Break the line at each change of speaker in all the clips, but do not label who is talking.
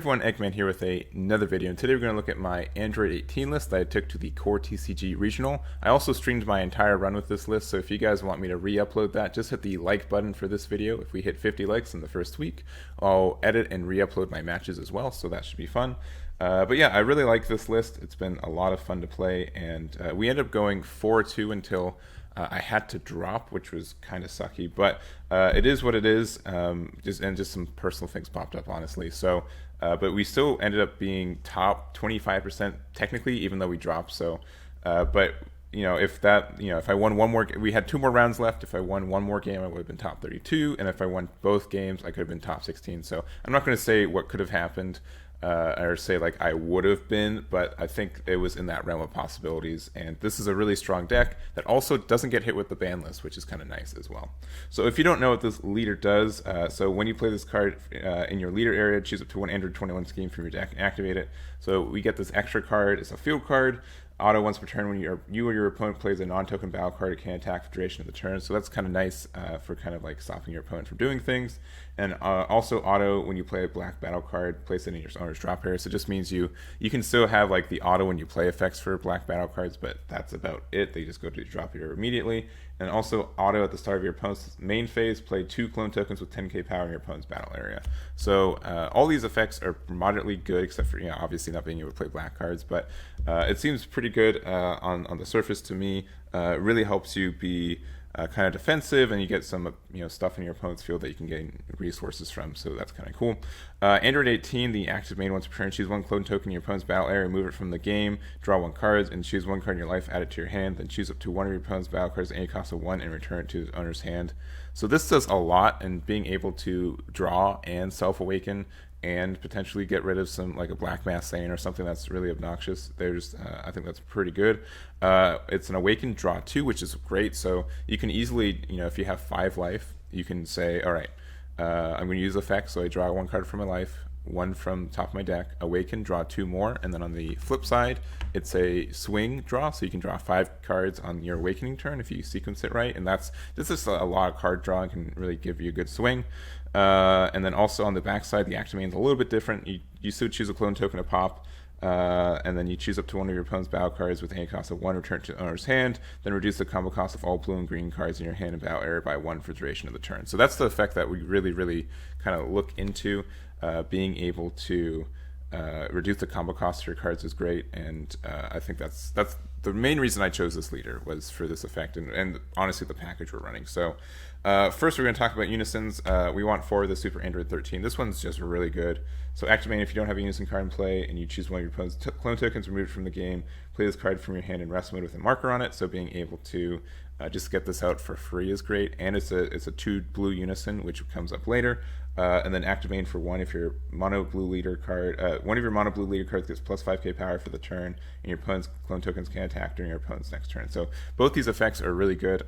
Hey everyone, Egman here with another video, and today we're going to look at my Android 18 list that I took to the CoreTCG Regional. I also streamed my entire run with this list, so if you guys want me to re-upload that, just hit the like button for this video. If we hit 50 likes in the first week, I'll edit and re-upload my matches as well, so that should be fun. But yeah, I really like this list. It's been a lot of fun to play, and we ended up going 4-2 until I had to drop, which was kind of sucky, but it is what it is. Just some personal things popped up, honestly. So, but we still ended up being top 25% technically, even though we dropped. So, but if I won one more, we had 2 more rounds left. If I won one more game, I would have been top 32, and if I won both games, I could have been top 16. So I'm not going to say what could have happened. Or say like I would have been, but I think it was in that realm of possibilities. And this is a really strong deck that also doesn't get hit with the ban list, which is kind of nice as well. So if you don't know what this leader does, so when you play this card in your leader area, choose up to one Android 21 scheme from your deck and activate it. So we get this extra card. It's a field card. Auto once per turn when you or your opponent plays a non-token battle card, it can attack for the duration of the turn. So that's kind of nice for kind of like stopping your opponent from doing things. And also auto when you play a black battle card, place it in your owner's drop area. So it just means you can still have like the auto when you play effects for black battle cards, but that's about it. They just go to your drop area immediately. And also auto at the start of your opponent's main phase, play 2 clone tokens with 10k power in your opponent's battle area. So all these effects are moderately good, except for obviously not being able to play black cards, but it seems pretty good on the surface to me. It really helps you be kind of defensive, and you get some stuff in your opponent's field that you can gain resources from, so that's kind of cool. Android 18, the active main once per turn, choose 1 clone token in your opponent's battle area, move it from the game, draw 1 card, and choose 1 card in your life, add it to your hand, then choose up to 1 of your opponent's battle cards at any cost of 1 and return it to his owner's hand. So this does a lot, and being able to draw and self-awaken and potentially get rid of some like a black mass Saiyan or something that's really obnoxious. I think that's pretty good. It's an awakened draw 2, which is great. So you can easily, if you have 5 life, you can say, all right, I'm going to use effects. So I draw 1 card from my life, 1 from top of my deck, awaken, draw 2 more, and then on the flip side, it's a swing draw, so you can draw 5 cards on your awakening turn if you sequence it right, and this is a lot of card draw and can really give you a good swing. And then also on the backside, the active main is a little bit different. You still choose a clone token to pop, and then you choose up to 1 of your opponent's battle cards with any cost of 1, return to the owner's hand, then reduce the combo cost of all blue and green cards in your hand and battle area by 1 for the duration of the turn. So that's the effect that we really kind of look into. Being able to reduce the combo cost of your cards is great, and I think that's the main reason I chose this leader, was for this effect, and honestly the package we're running. So first we're going to talk about Unisons. We want 4 of the Super Android 13. This one's just really good. So activate if you don't have a Unison card in play and you choose 1 of your opponent's clone tokens removed from the game, play this card from your hand in rest mode with a marker on it. So being able to just get this out for free is great, and it's a 2 blue Unison, which comes up later. And then activate for 1 if your mono blue leader card, 1 of your mono blue leader cards gets plus 5k power for the turn, and your opponent's clone tokens can attack during your opponent's next turn. So both these effects are really good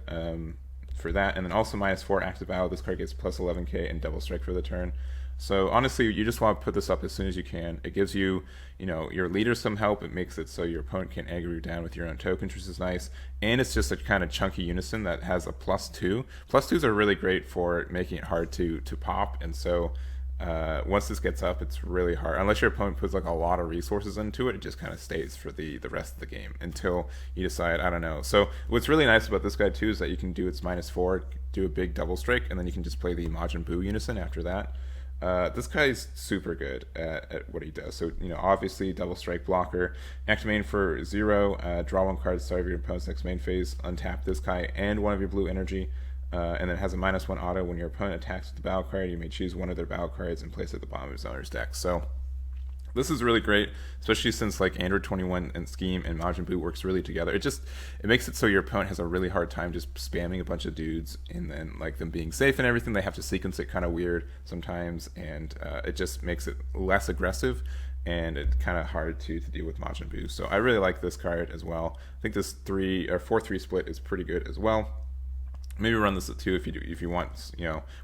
for that. And then also -4 active battle, this card gets plus 11k and double strike for the turn. So honestly, you just want to put this up as soon as you can. It gives you, your leader some help. It makes it so your opponent can't aggro you down with your own tokens, which is nice. And it's just a kind of chunky Unison that has a +2. +2s are really great for making it hard to pop. And so once this gets up, it's really hard. Unless your opponent puts like a lot of resources into it, it just kind of stays for the rest of the game until you decide, I don't know. So what's really nice about this guy too is that you can do its -4, do a big double strike, and then you can just play the Majin Buu Unison after that. This guy's super good at what he does. So, obviously double strike blocker, activate for 0, draw 1 card at the start of your opponent's next main phase, untap this guy and 1 of your blue energy, and then it has a -1 auto. When your opponent attacks with the battle card, you may choose 1 of their battle cards and place it at the bottom of his owner's deck. So this is really great, especially since like Android 21 and Scheme and Majin Buu works really together. It makes it so your opponent has a really hard time just spamming a bunch of dudes, and then like them being safe and everything, they have to sequence it kind of weird sometimes, and it just makes it less aggressive, and it's kind of hard to deal with Majin Buu. So I really like this card as well. I think this 4-3 split is pretty good as well. Maybe run this at 2 if you want.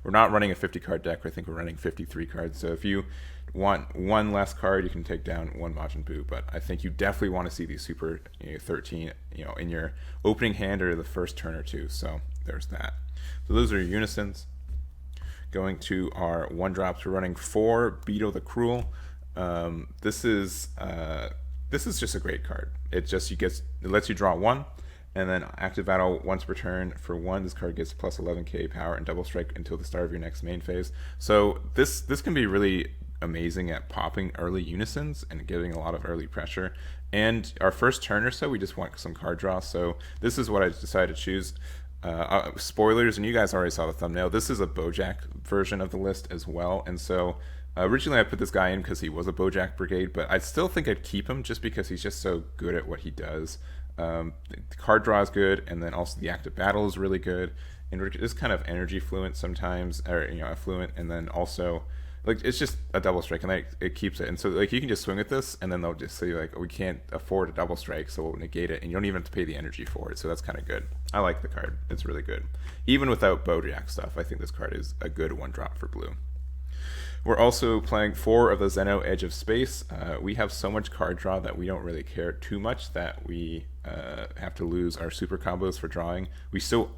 We're not running a 50 card deck. I think we're running 53 cards. So if you want 1 less card, you can take down 1 Majin Buu. But I think you definitely want to see these Super 13, in your opening hand or the first turn or 2. So there's that. So those are your Unisons. Going to our 1-drops, we're running 4 Beetle the Cruel. This is just a great card. It lets you draw one, and then active battle once per turn for one. This card gets plus 11k power and double strike until the start of your next main phase. So this can be really amazing at popping early unisons and giving a lot of early pressure. And our first turn or so, we just want some card draw. So this is what I decided to choose. Spoilers, and you guys already saw the thumbnail. This is a Bojack version of the list as well, and so originally I put this guy in because he was a Bojack brigade, but I still think I'd keep him just because he's just so good at what he does. The card draw is good, and then also the active battle is really good, and it's kind of energy fluent sometimes, or affluent, and then also like it's just a double strike, and like it keeps it, and so like you can just swing at this, and then they'll just say like, we can't afford a double strike, so we'll negate it, and you don't even have to pay the energy for it. So that's kind of good. I like the card. It's really good. Even without Bojack stuff, I think this card is a good one drop for blue. We're also playing 4 of the Zeno Edge of Space. We have so much card draw that we don't really care too much that we have to lose our super combos for drawing. We still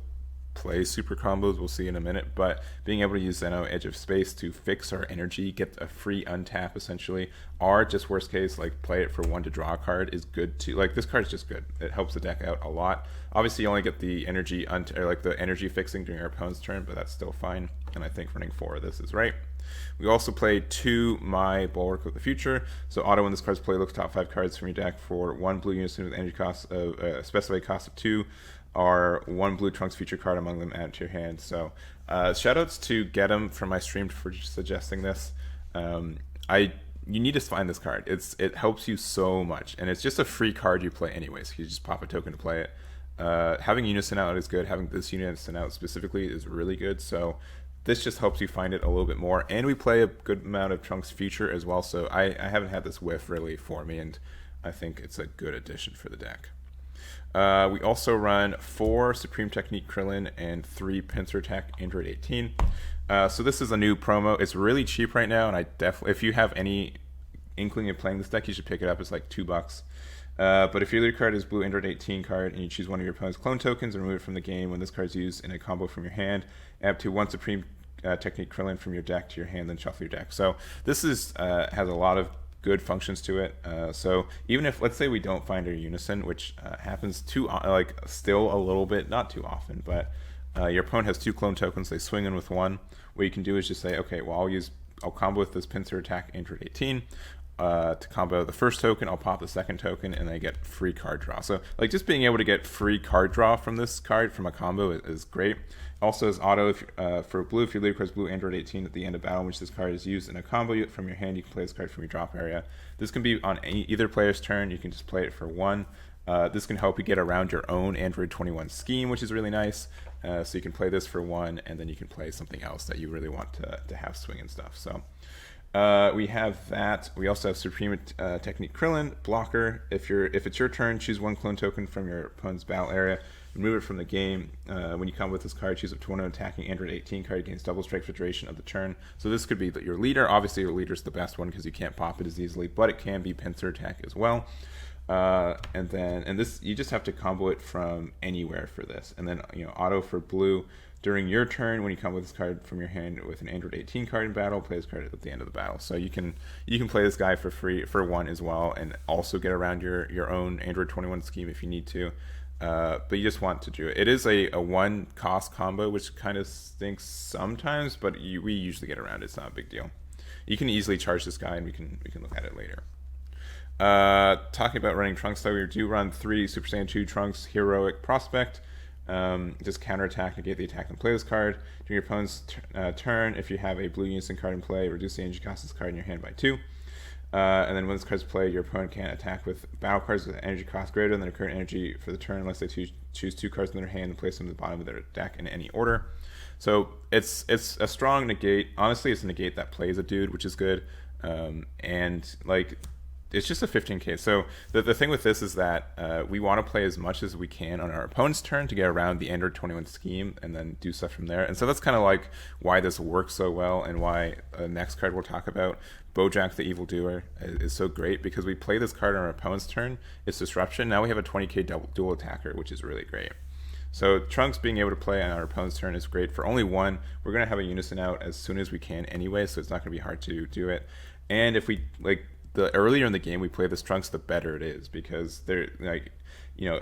play super combos, we'll see in a minute, but being able to use Zeno Edge of Space to fix our energy, get a free untap essentially, or just worst case, like play it for 1 to draw a card is good too. Like this card is just good. It helps the deck out a lot. Obviously you only get the energy or like the energy fixing during our opponent's turn, but that's still fine, and I think running 4 of this is right. We also play 2 My Bulwark of the Future. So auto when this card's played, look top 5 cards from your deck for 1 blue unison with energy cost of specified cost of 2, or 1 blue Trunks feature card among them added to your hand. So shoutouts to Getem from my stream for suggesting this. You need to find this card. It helps you so much, and it's just a free card you play anyways. You just pop a token to play it. Having Unison out is good. Having this Unison out specifically is really good. So this just helps you find it a little bit more, and we play a good amount of Trunks feature as well. So I haven't had this whiff really for me, and I think it's a good addition for the deck. We also run 4 Supreme Technique Krillin and 3 Pincer Attack Android 18. So this is a new promo. It's really cheap right now, and I definitely, if you have any inkling of playing this deck, you should pick it up. It's like $2. But if your leader card is blue Android 18 card and you choose one of your opponent's clone tokens and remove it from the game, when this card is used in a combo from your hand, add up to 1 Supreme Technique Krillin from your deck to your hand, then shuffle your deck. So this is has a lot of good functions to it. So even if, let's say, we don't find our Unison, which happens still a little bit, not too often, but your opponent has 2 clone tokens, they swing in with 1. What you can do is just say, okay, well, I'll combo with this Pincer Attack Android 18. To combo the first token, I'll pop the second token, and I get free card draw. So like just being able to get free card draw from this card from a combo is great. Also as auto for blue, if your leader card is blue Android 18 at the end of battle in which this card is used in a combo from your hand, you can play this card from your drop area. This can be on either player's turn. You can just play it for 1. This can help you get around your own Android 21 scheme, which is really nice. So you can play this for 1, and then you can play something else that you really want to have swing and stuff. So we have that. We also have Supreme Technique Krillin, blocker. If it's your turn, choose 1 clone token from your opponent's battle area, remove it from the game. When you come with this card, choose up to 1 attacking Android 18 card, gains double strike for duration of the turn. So this could be your leader. Obviously, your leader is the best one because you can't pop it as easily, but it can be Pincer Attack as well. And this, you just have to combo it from anywhere for this. And then auto for blue. During your turn, when you come with this card from your hand with an Android 18 card in battle, play this card at the end of the battle. So you can play this guy for free for 1 as well, and also get around your own Android 21 scheme if you need to. But you just want to do it. It is a 1 cost combo, which kind of stinks sometimes, but we usually get around it. It's not a big deal. You can easily charge this guy, and we can look at it later. Talking about running Trunks, though, we do run 3 Super Saiyan 2 Trunks Heroic Prospect. Just counterattack, negate the attack, and play this card. During your opponent's turn, if you have a blue Unison card in play, reduce the energy cost of this card in your hand by 2. And then when this card's played, your opponent can't attack with battle cards with energy cost greater than their current energy for the turn unless they choose 2 cards in their hand and place them at the bottom of their deck in any order. So it's a strong negate. Honestly, it's a negate that plays a dude, which is good. And like, it's just a 15k. So the thing with this is that we want to play as much as we can on our opponent's turn to get around the Android 21 scheme and then do stuff from there. And so that's kind of like why this works so well, and why the next card we'll talk about, Bojack the Evildoer, is so great, because we play this card on our opponent's turn. It's disruption. Now we have a 20k dual attacker, which is really great. So Trunks being able to play on our opponent's turn is great. For only 1, we're going to have a Unison out as soon as we can anyway, so it's not going to be hard to do it. And if we like the earlier in the game we play this Trunks, the better it is, because they're like,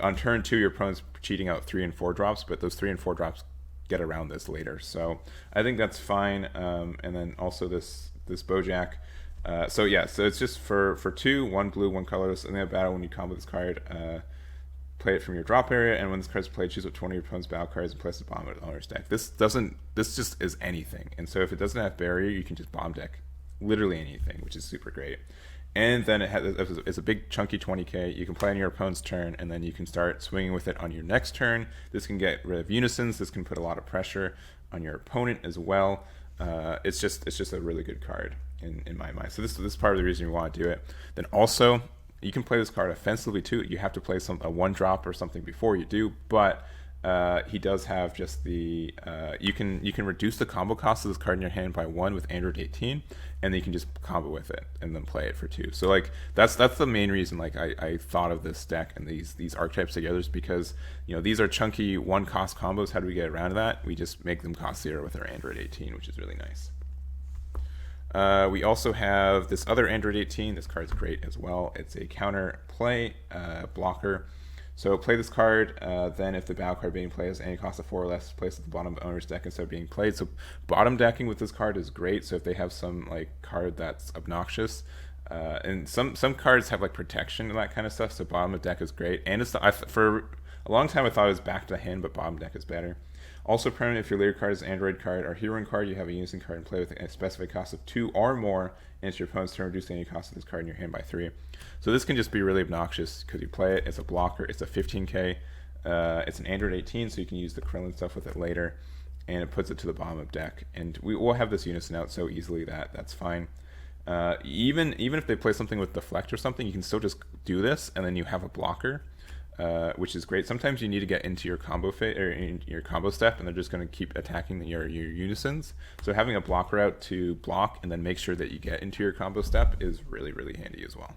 on turn 2 your opponent's cheating out 3 and 4 drops, but those 3 and 4 drops get around this later. So I think that's fine. And then also this Bojack. So it's just for 2, 1 blue, 1 colorless, and then a battle when you combo this card. Play it from your drop area, and when this card's played, choose what 20 of your opponent's battle cards and place the bottom of the owner's deck. This just is anything, and so if it doesn't have barrier, you can just bomb deck literally anything, which is super great. And then it's a big chunky 20k. You can play on your opponent's turn, and then you can start swinging with it on your next turn. This can get rid of Unisons. This can put a lot of pressure on your opponent as well. It's just a really good card in my mind. So this is part of the reason you want to do it. Then also, you can play this card offensively too. You have to play a 1-drop or something before you do, but he does have just the you can reduce the combo cost of this card in your hand by 1 with Android 18, and then you can just combo with it and then play it for 2. So like that's the main reason like I thought of this deck and these archetypes together, is because these are chunky 1-cost combos. How do we get around that? We just make them cost 0 with our Android 18, which is really nice. We also have this other Android 18. This card's great as well. It's a counter play blocker. So play this card, then if the battle card being played has any cost of 4 or less, place at the bottom of the owner's deck instead of being played. So bottom decking with this card is great. So if they have some like card that's obnoxious, and some cards have like protection and that kind of stuff, so bottom of deck is great. And it's for a long time I thought it was back to hand, but bottom deck is better. Also permanent, if your later card is an Android card or hero card, you have a Unison card and play with a specified cost of 2 or more, and it's your opponent's turn, reduce any cost of this card in your hand by 3. So this can just be really obnoxious because you play it, it's a blocker, it's a 15k, it's an Android 18, so you can use the Krillin stuff with it later, and it puts it to the bottom of deck. And we will have this Unison out so easily that's fine. Even if they play something with Deflect or something, you can still just do this, and then you have a blocker. Which is great. Sometimes you need to get into your combo or in your combo step, and they're just going to keep attacking your Unisons. So having a blocker out to block and then make sure that you get into your combo step is really, really handy as well.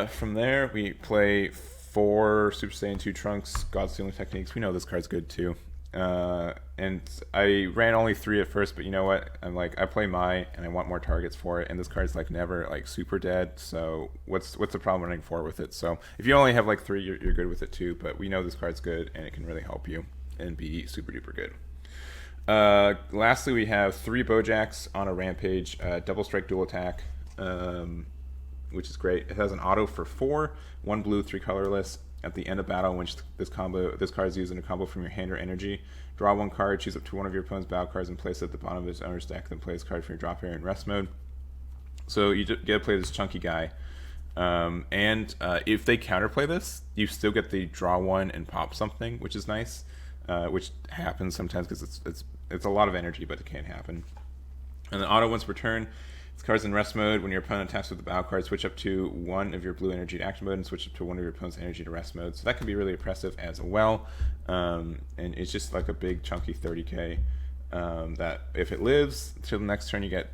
From there, we play 4 Super Saiyan 2 Trunks, God Stealing Techniques. We know this card's good too. And I ran only 3 at first, but you know what? I'm like, I play Mai and I want more targets for it, and this card's like never like super dead. So what's the problem running 4 with it? So if you only have like 3, you're good with it too. But we know this card's good and it can really help you and be super duper good. Lastly, we have 3 Bojacks on a Rampage, double strike, dual attack, which is great. It has an auto for 4, 1 blue, 3 colorless. At the end of battle, when this card is used in a combo from your hand or energy, draw 1 card, choose up to 1 of your opponent's battle cards, and place it at the bottom of his owner's deck. Then play this card from your drop area in rest mode. So you get to play this chunky guy, and if they counterplay this, you still get the draw 1 and pop something, which is nice, which happens sometimes because it's a lot of energy, but it can happen. And then auto once per turn. This card's in rest mode. When your opponent attacks with the battle card, switch up to 1 of your blue energy to action mode and switch up to 1 of your opponent's energy to rest mode. So that can be really oppressive as well. And it's just like a big chunky 30k that if it lives till the next turn, you get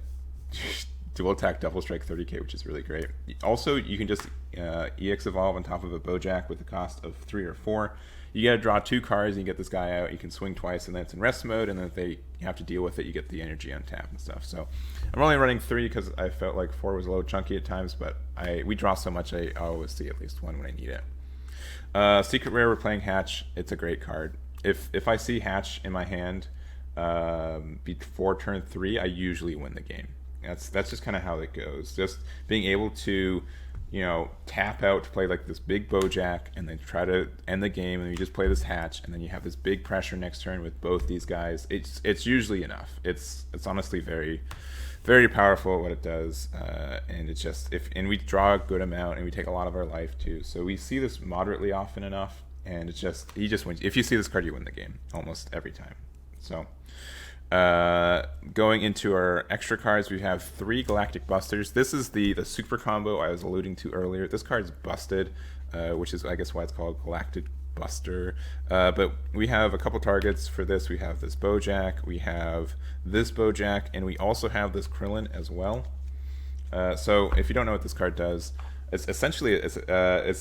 dual attack, double strike 30k, which is really great. Also, you can just EX evolve on top of a Bojack with the cost of 3 or 4. You get to draw 2 cards and you get this guy out. You can swing twice, and then it's in rest mode, and then if you have to deal with it, you get the energy on tap and stuff. So I'm only running 3 because I felt like 4 was a little chunky at times, but we draw so much I always see at least 1 when I need it. Secret Rare, we're playing Hatch. It's a great card. If I see Hatch in my hand before turn 3, I usually win the game. That's just kind of how it goes. Just being able to tap out to play like this big Bojack and then try to end the game, and you just play this Hatch, and then you have this big pressure next turn with both these guys. It's usually enough. It's honestly very, very powerful at what it does, and it's just and we draw a good amount and we take a lot of our life too. So we see this moderately often enough, and he just wins. If you see this card, you win the game almost every time. So. Going into our extra cards, we have 3 Galactic Busters. This is the super combo I was alluding to earlier. This card's busted, which is I guess why it's called Galactic Buster. But we have a couple targets for this. We have this Bojack, we have this Bojack, and we also have this Krillin as well. So if you don't know what this card does, it's essentially it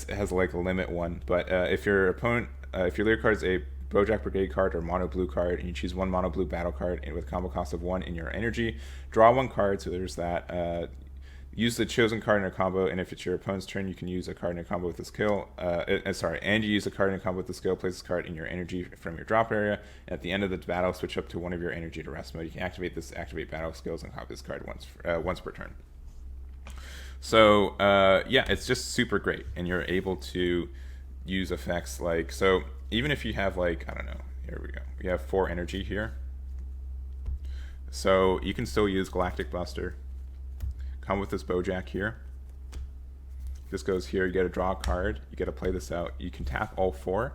has like a limit 1. But if your opponent, if your later card is a Bojack Brigade card or mono blue card, and you choose one mono blue battle card with combo cost of 1 in your energy. Draw 1 card, so there's that. Use the chosen card in a combo, and if it's your opponent's turn, you can use a card in a combo with the skill. And you use a card in a combo with the skill. Place this card in your energy from your drop area. And at the end of the battle, switch up to one of your energy to rest mode. You can activate battle skills and copy this card once per turn. So yeah, it's just super great, and you're able to use effects like, so even if you have like, I don't know, here we go, we have 4 energy here, so you can still use Galactic Buster. Come with this Bojack here. This goes here, you get to draw a card, you get to play this out, you can tap all 4,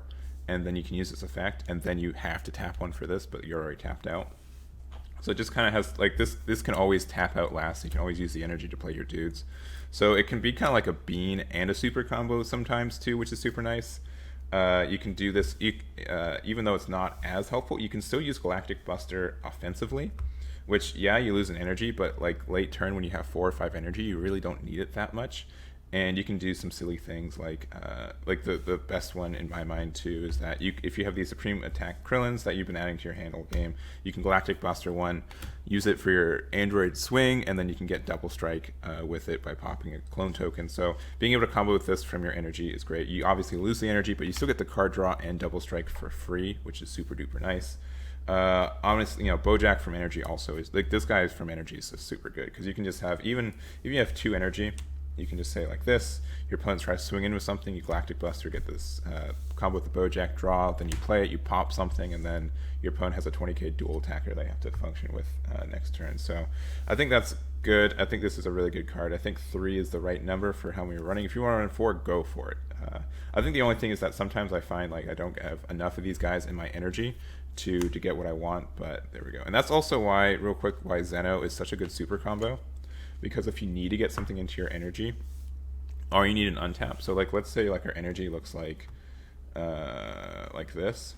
and then you can use this effect, and then you have to tap 1 for this, but you're already tapped out. So it just kind of has, like, this can always tap out last, you can always use the energy to play your dudes. So it can be kind of like a bean and a super combo sometimes too, which is super nice. You can do this, even though it's not as helpful, you can still use Galactic Buster offensively, which, yeah, you lose an energy, but like late turn when you have 4 or 5 energy, you really don't need it that much. And you can do some silly things like the best one in my mind too is that if you have these Supreme Attack Krillins that you've been adding to your hand all game, you can Galactic Buster 1, use it for your Android swing, and then you can get Double Strike with it by popping a clone token. So being able to combo with this from your energy is great. You obviously lose the energy, but you still get the card draw and Double Strike for free, which is super duper nice. Honestly, you know, Bojack from energy also is, like, this guy from energy is just super good, because you can just have, even if you have 2 energy, you can just say like this, your opponent tries to swing in with something, you Galactic Buster, get this combo with the Bojack, draw, then you play it, you pop something, and then your opponent has a 20k dual attacker they have to function with next turn. So I think that's good. I think this is a really good card. I think 3 is the right number for how many you're running. If you want to run 4, go for it. I think the only thing is that sometimes I find like I don't have enough of these guys in my energy to get what I want, but there we go. And that's also why, real quick, why Zeno is such a good super combo. Because if you need to get something into your energy, or you need an untap, so like let's say like our energy looks like this.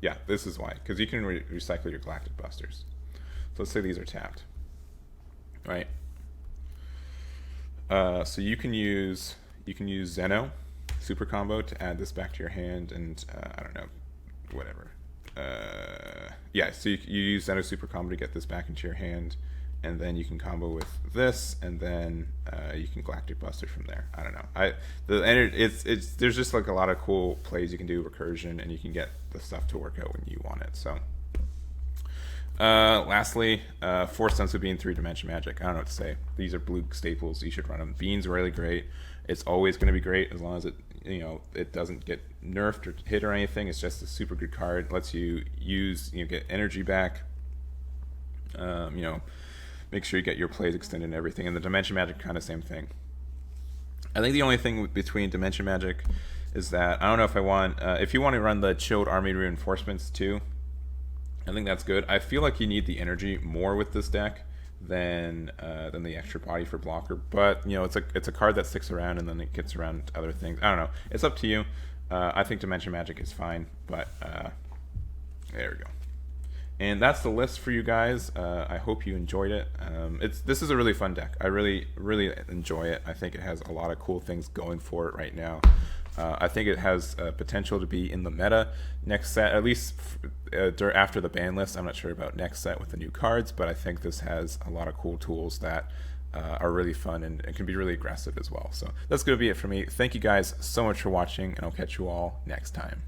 Yeah, this is why, because you can recycle your Galactic Busters. So let's say these are tapped, right? So you can use Zeno super combo to add this back to your hand, and I don't know, whatever. Yeah, so you use Zeno super combo to get this back into your hand, and then you can combo with this, and then you can Galactic Buster from there. I don't know. There's just like a lot of cool plays you can do, recursion, and you can get the stuff to work out when you want it. So lastly, 4 Senzu Bean, 3 Dimension Magic. I don't know what to say. These are blue staples. You should run them. Bean's really great. It's always going to be great as long as it doesn't get nerfed or hit or anything. It's just a super good card. It lets you get energy back. Make sure you get your plays extended and everything. And the Dimension Magic, kind of same thing. I think the only thing between Dimension Magic is that I don't know if I want if you want to run the chilled army reinforcements too, I think that's good. I feel like you need the energy more with this deck than the extra body for blocker, but it's a card that sticks around and then it gets around to other things. I don't know. It's up to you. I think Dimension Magic is fine, but there we go. And that's the list for you guys. I hope you enjoyed it. This is a really fun deck. I really enjoy it. I think it has a lot of cool things going for it right now. I think it has potential to be in the meta next set, at least after the ban list. I'm not sure about next set with the new cards, but I think this has a lot of cool tools that are really fun and can be really aggressive as well. So that's going to be it for me. Thank you guys so much for watching, and I'll catch you all next time.